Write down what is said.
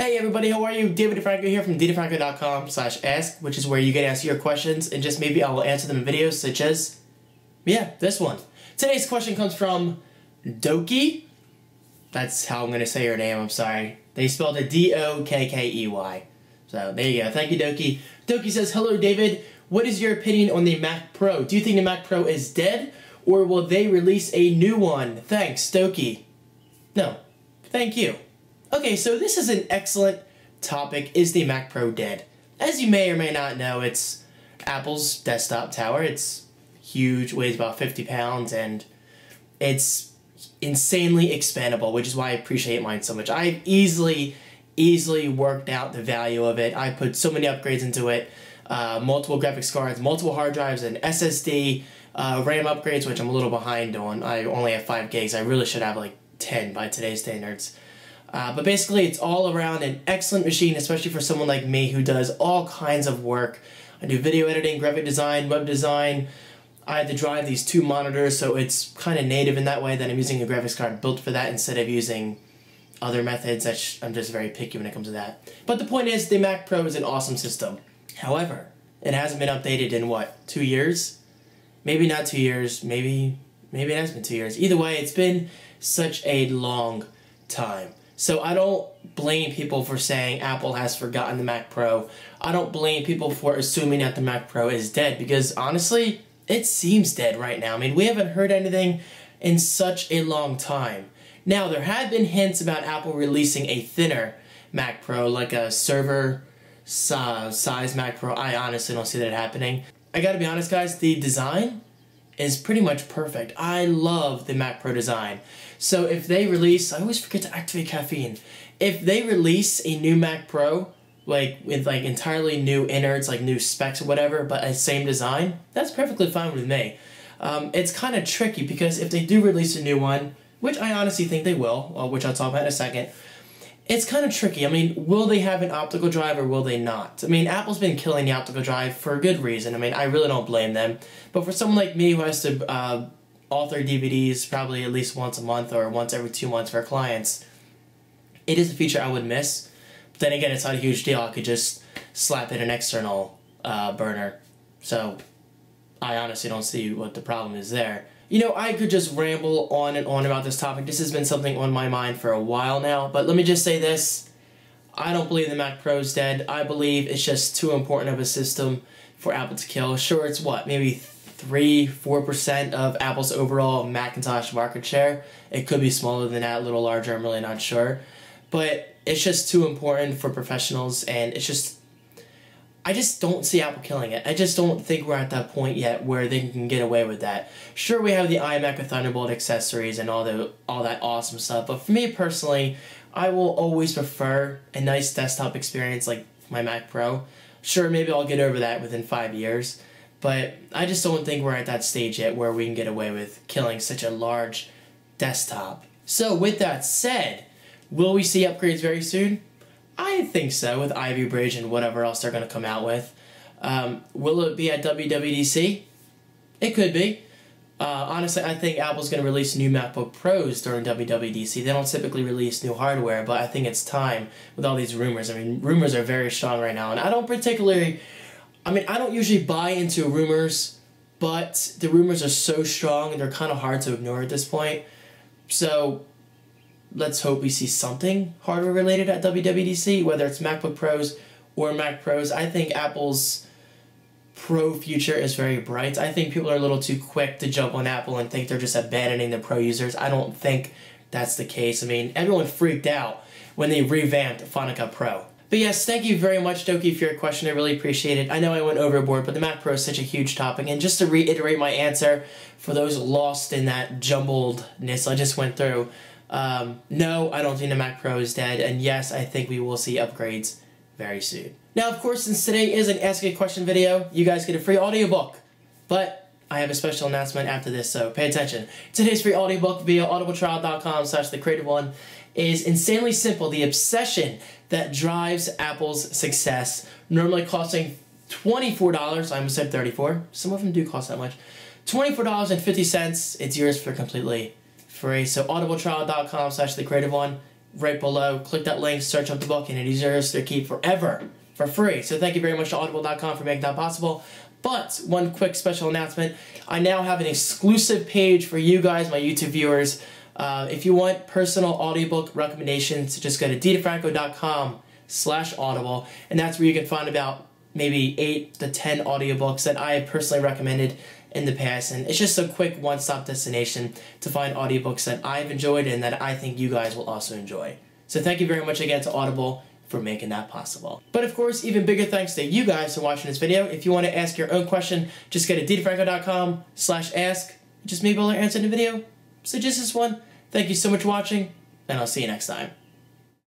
Hey everybody, how are you? David Franco here from dfranco.com/ask, which is where you can ask your questions and just maybe I will answer them in videos such as, this one. Today's question comes from Doki. That's how I'm going to say your name, I'm sorry. They spelled it D-O-K-K-E-Y. So there you go. Thank you, Doki. Doki says, hello David, what is your opinion on the Mac Pro? Do you think the Mac Pro is dead or will they release a new one? Thanks, Doki. No, thank you. Okay, so this is an excellent topic. Is the Mac Pro dead? As you may or may not know, it's Apple's desktop tower. It's huge, weighs about 50 pounds, and it's insanely expandable, which is why I appreciate mine so much. I've easily worked out the value of it. I put so many upgrades into it, multiple graphics cards, multiple hard drives, and SSD, RAM upgrades, which I'm a little behind on. I only have 5 gigs. I really should have like 10 by today's standards. But basically, it's all around an excellent machine, especially for someone like me who does all kinds of work. I do video editing, graphic design, web design. I had to drive these 2 monitors, so it's kind of native in that way that I'm using a graphics card built for that instead of using other methods. I'm just very picky when it comes to that. But the point is, the Mac Pro is an awesome system. However, it hasn't been updated in, what, 2 years? Maybe not 2 years, maybe it has been 2 years. Either way, it's been such a long time. So I don't blame people for saying Apple has forgotten the Mac Pro. I don't blame people for assuming that the Mac Pro is dead because honestly, it seems dead right now. I mean, we haven't heard anything in such a long time. Now, there have been hints about Apple releasing a thinner Mac Pro, like a server size Mac Pro. I honestly don't see that happening. I gotta be honest, guys, the design is pretty much perfect. I love the Mac Pro design. So if they release, I always forget to activate caffeine. If they release a new Mac Pro, like with like entirely new innards, like new specs or whatever, but a same design, that's perfectly fine with me. It's kind of tricky because if they do release a new one, which I honestly think they will, which I'll talk about in a second, it's kind of tricky. I mean, will they have an optical drive or will they not? I mean, Apple's been killing the optical drive for a good reason. I mean, I really don't blame them. But for someone like me who has to author DVDs probably at least once a month or once every 2 months for clients, it is a feature I would miss. But then again, it's not a huge deal. I could just slap in an external burner. So I honestly don't see what the problem is there. You know, I could just ramble on and on about this topic. This has been something on my mind for a while now. But let me just say this. I don't believe the Mac Pro is dead. I believe it's just too important of a system for Apple to kill. Sure, it's what, maybe 3-4% of Apple's overall Macintosh market share. It could be smaller than that, a little larger, I'm really not sure. But it's just too important for professionals, and it's just, I just don't see Apple killing it. I just don't think we're at that point yet where they can get away with that. Sure, we have the iMac with Thunderbolt accessories and all that awesome stuff, but for me personally, I will always prefer a nice desktop experience like my Mac Pro. Sure, maybe I'll get over that within 5 years, but I just don't think we're at that stage yet where we can get away with killing such a large desktop. So with that said, will we see upgrades very soon? I think so, with Ivy Bridge and whatever else they're going to come out with. Will it be at WWDC? It could be. Honestly, I think Apple's going to release new MacBook Pros during WWDC. They don't typically release new hardware, but I think it's time with all these rumors. I mean, rumors are very strong right now, and I don't usually buy into rumors, but the rumors are so strong and they're kind of hard to ignore at this point. So let's hope we see something hardware related at WWDC, whether it's MacBook Pros or Mac Pros. I think Apple's Pro future is very bright. I think people are a little too quick to jump on Apple and think they're just abandoning the Pro users. I don't think that's the case. I mean, everyone freaked out when they revamped Final Cut Pro. But yes, thank you very much, Doki, for your question. I really appreciate it. I know I went overboard, but the Mac Pro is such a huge topic. And just to reiterate my answer, for those lost in that jumbledness I just went through, no, I don't think the Mac Pro is dead, and yes, I think we will see upgrades very soon. Now, of course, since today is an Ask a Question video, you guys get a free audiobook, but I have a special announcement after this, so pay attention. Today's free audiobook via audibletrial.com/thecreative1 is insanely simple, the obsession that drives Apple's success, normally costing $24, I almost said $34, some of them do cost that much, $24.50, it's yours for completely free. So audibletrial.com/thecreative1, right below. Click that link, search up the book, and it is yours to keep forever for free. So thank you very much to Audible.com for making that possible. But one quick special announcement, I now have an exclusive page for you guys, my YouTube viewers. If you want personal audiobook recommendations, just go to didafranco.com/audible, and that's where you can find about maybe 8 to 10 audiobooks that I have personally recommended in the past, and it's just a quick one-stop destination to find audiobooks that I've enjoyed and that I think you guys will also enjoy. So thank you very much again to Audible for making that possible. But of course, even bigger thanks to you guys for watching this video. If you want to ask your own question, just go to didafranco.com/ask. Just maybe I'll answer in the video. So just this one. Thank you so much for watching, and I'll see you next time.